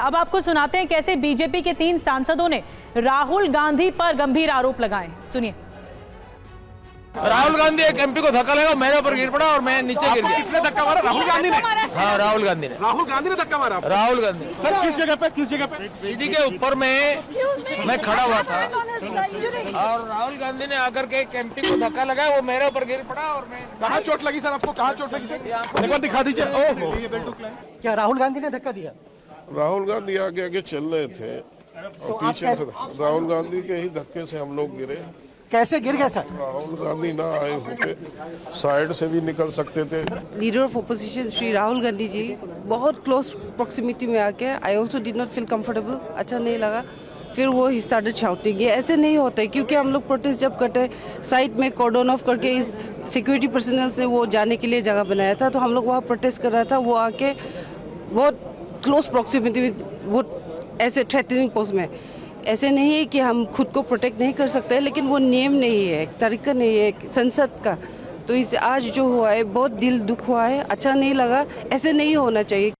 अब आपको सुनाते हैं कैसे बीजेपी के 3 सांसदों ने राहुल गांधी पर गंभीर आरोप लगाए। सुनिए। राहुल गांधी एक एमपी को धक्का लगा, मेरे ऊपर गिर पड़ा और मैं नीचे गिर गया। किसने धक्का मारा? राहुल गांधी ने? हाँ, राहुल गांधी ने। राहुल गांधी ने धक्का मारा? राहुल गांधी। सर किस जगह पे? किस जगह पे? सीढ़ी के ऊपर में मैं खड़ा हुआ था और राहुल गांधी ने आकर के एक एमपी को धक्का लगाया, वो मेरे ऊपर गिर पड़ा और मैं। कहाँ चोट लगी सर आपको? कहाँ चोट लगी सर? एक बार दिखा दीजिए। क्या राहुल गांधी ने धक्का दिया? राहुल गांधी आगे आगे चल रहे थे और पीछे से राहुल गांधी के ही धक्के से हम लोग गिरे। कैसे गिर गए सर? राहुल गांधी ना आए होते साइड से भी निकल सकते थे। Leader of opposition Shri Rahul Gandhi ji बहुत क्लोज प्रॉक्सिमिटी में आके I also did not feel comfortable, अच्छा नहीं लगा। फिर वो ही स्टार्टेड शाउटिंग। ये ऐसे नहीं होता है, क्योंकि हम लोग प्रोटेस्ट जब करते साइड में कॉर्डन ऑफ करके इस सिक्योरिटी पर्सनल से वो जाने के लिए जगह बनाया था, तो हम लोग वहाँ प्रोटेस्ट कर रहा था। वो आके बहुत क्लोज प्रॉक्सिमिटी में वो ऐसे थ्रेटनिंग पोज में। ऐसे नहीं है कि हम खुद को प्रोटेक्ट नहीं कर सकते, लेकिन वो नियम नहीं है, एक तरीका नहीं है संसद का। तो इस आज जो हुआ है बहुत दिल दुख हुआ है, अच्छा नहीं लगा, ऐसे नहीं होना चाहिए।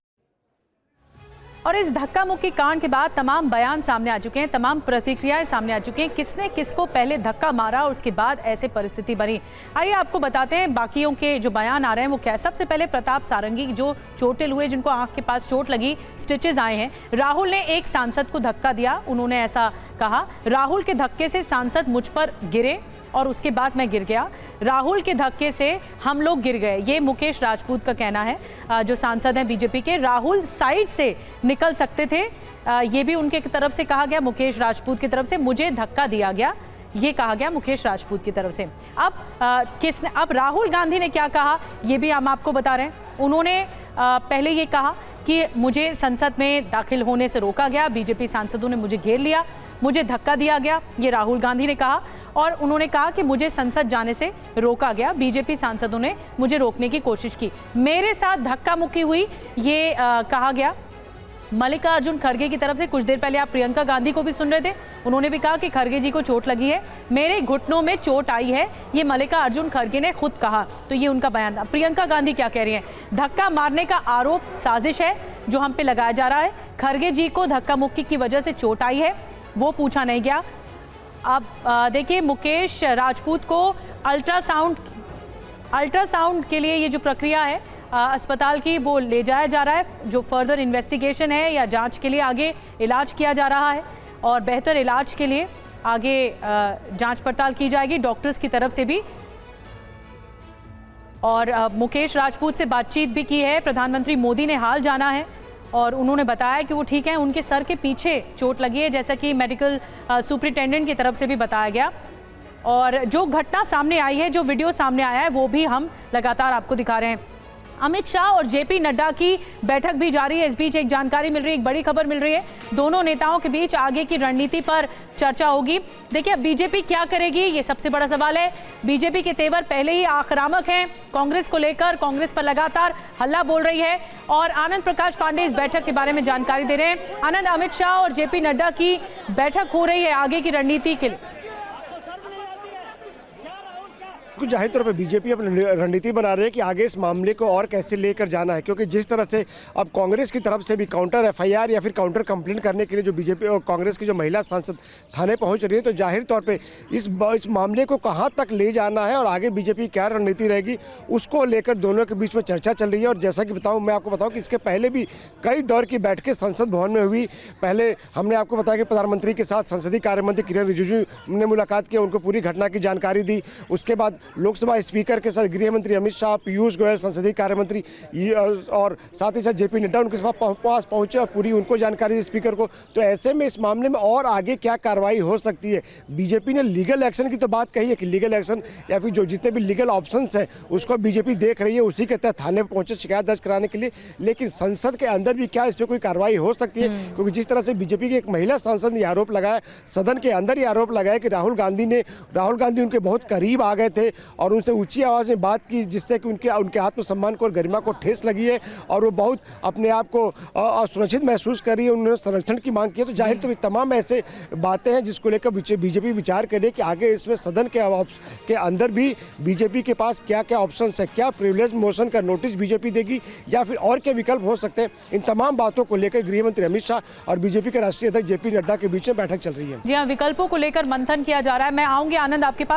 और इस धक्का मुक्की कांड के बाद तमाम बयान सामने आ चुके हैं, तमाम प्रतिक्रियाएं सामने आ चुकी हैं। किसने किसको पहले धक्का मारा और उसके बाद ऐसे परिस्थिति बनी, आइए आपको बताते हैं बाकियों के जो बयान आ रहे हैं वो क्या है। सबसे पहले प्रताप सारंगी जो चोटिल हुए, जिनको आंख के पास चोट लगी, स्टिचेस आए हैं। राहुल ने एक सांसद को धक्का दिया, उन्होंने ऐसा कहा। राहुल के धक्के से सांसद मुझ पर गिरे और उसके बाद मैं गिर गया। राहुल के धक्के से हम लोग गिर गए, ये मुकेश राजपूत का कहना है, जो सांसद हैं बीजेपी के। राहुल साइड से निकल सकते थे, ये भी उनके तरफ से कहा गया, मुकेश राजपूत की तरफ से। मुझे धक्का दिया गया, ये कहा गया मुकेश राजपूत की तरफ से। अब राहुल गांधी ने क्या कहा ये भी हम आपको बता रहे हैं। उन्होंने पहले ये कहा कि मुझे संसद में दाखिल होने से रोका गया, बीजेपी सांसदों ने मुझे घेर लिया, मुझे धक्का दिया गया, ये राहुल गांधी ने कहा। और उन्होंने कहा कि मुझे संसद जाने से रोका गया, बीजेपी सांसदों ने मुझे रोकने की कोशिश की, मेरे साथ धक्का मुक्की हुई, ये कहा गया मल्लिकार्जुन खड़गे की तरफ से। कुछ देर पहले आप प्रियंका गांधी को भी सुन रहे थे, उन्होंने भी कहा कि खड़गे जी को चोट लगी है, मेरे घुटनों में चोट आई है, ये मल्लिकार्जुन खड़गे ने खुद कहा। तो ये उनका बयान था। प्रियंका गांधी क्या कह रही हैं? धक्का मारने का आरोप साजिश है जो हम पे लगाया जा रहा है। खड़गे जी को धक्का मुक्की की वजह से चोट आई है, वो पूछा नहीं गया। अब देखिए, मुकेश राजपूत को अल्ट्रासाउंड के लिए ये जो प्रक्रिया है अस्पताल की, वो ले जाया जा रहा है। जो फर्दर इन्वेस्टिगेशन है या जांच के लिए आगे इलाज किया जा रहा है और बेहतर इलाज के लिए आगे जांच पड़ताल की जाएगी डॉक्टर्स की तरफ से भी। और मुकेश राजपूत से बातचीत भी की है, प्रधानमंत्री मोदी ने हाल जाना है और उन्होंने बताया कि वो ठीक है, उनके सर के पीछे चोट लगी है, जैसा कि मेडिकल सुपरिटेंडेंट की तरफ से भी बताया गया। और जो घटना सामने आई है, जो वीडियो सामने आया है, वो भी हम लगातार आपको दिखा रहे हैं। अमित शाह और जेपी नड्डा की बैठक भी जारी है। इस बीच एक जानकारी मिल रही है, एक बड़ी खबर मिल रही है, दोनों नेताओं के बीच आगे की रणनीति पर चर्चा होगी। देखिए, अब बीजेपी क्या करेगी, ये सबसे बड़ा सवाल है। बीजेपी के तेवर पहले ही आक्रामक हैं, कांग्रेस को लेकर कांग्रेस पर लगातार हल्ला बोल रही है। और आनंद प्रकाश पांडे इस बैठक के बारे में जानकारी दे रहे हैं। आनंद, अमित शाह और जेपी नड्डा की बैठक हो रही है आगे की रणनीति के लिए। कुछ जाहिर तौर पर बीजेपी अपनी रणनीति बना रही है कि आगे इस मामले को और कैसे लेकर जाना है, क्योंकि जिस तरह से अब कांग्रेस की तरफ से भी काउंटर एफआईआर या फिर काउंटर कंप्लेंट करने के लिए जो बीजेपी और कांग्रेस की जो महिला सांसद थाने पहुंच रही है, तो जाहिर तौर पे इस मामले को कहां तक ले जाना है और आगे बीजेपी क्या रणनीति रहेगी, उसको लेकर दोनों के बीच में चर्चा चल रही है। और जैसा कि मैं आपको बताऊँ कि इसके पहले भी कई दौर की बैठकें संसद भवन में हुई। पहले हमने आपको बताया कि प्रधानमंत्री के साथ संसदीय कार्य मंत्री किरेन रिजिजू ने मुलाकात की, उनको पूरी घटना की जानकारी दी। उसके बाद लोकसभा स्पीकर के साथ गृह मंत्री अमित शाह, पीयूष गोयल संसदीय कार्य मंत्री और साथ ही साथ जेपी नड्डा उनके पास पहुंचे और पूरी उनको जानकारी दी स्पीकर को। तो ऐसे में इस मामले में और आगे क्या कार्रवाई हो सकती है, बीजेपी ने लीगल एक्शन की तो बात कही है कि लीगल एक्शन या फिर जो जितने भी लीगल ऑप्शंस हैं उसको बीजेपी देख रही है, उसी के तहत थाने में पहुंचे शिकायत दर्ज कराने के लिए। लेकिन संसद के अंदर भी क्या इस पर कोई कार्रवाई हो सकती है, क्योंकि जिस तरह से बीजेपी की एक महिला सांसद ने आरोप लगाया, सदन के अंदर ही आरोप लगाया कि राहुल गांधी उनके बहुत करीब आ गए थे और उनसे ऊंची आवाज़ में बात की, जिससे कि उनके आत्मसम्मान को और गरिमा को ठेस लगी है और वो बहुत अपने आप को असुरक्षित महसूस कर रही है। उन्होंने संरक्षण की मांग की है। तो जाहिर तो तमाम ऐसे बातें हैं जिसको लेकर बीजेपी विचार करे कि आगे इसमें सदन के अंदर भी बीजेपी के पास क्या क्या ऑप्शन है, क्या प्रिविलेज मोशन का नोटिस बीजेपी देगी या फिर और क्या विकल्प हो सकते हैं। इन तमाम बातों को लेकर गृह मंत्री अमित शाह और बीजेपी के राष्ट्रीय अध्यक्ष जेपी नड्डा के बीच में बैठक चल रही है। जी हाँ, विकल्पों को लेकर मंथन किया जा रहा है। मैं आऊंगी आनंद आपके पास।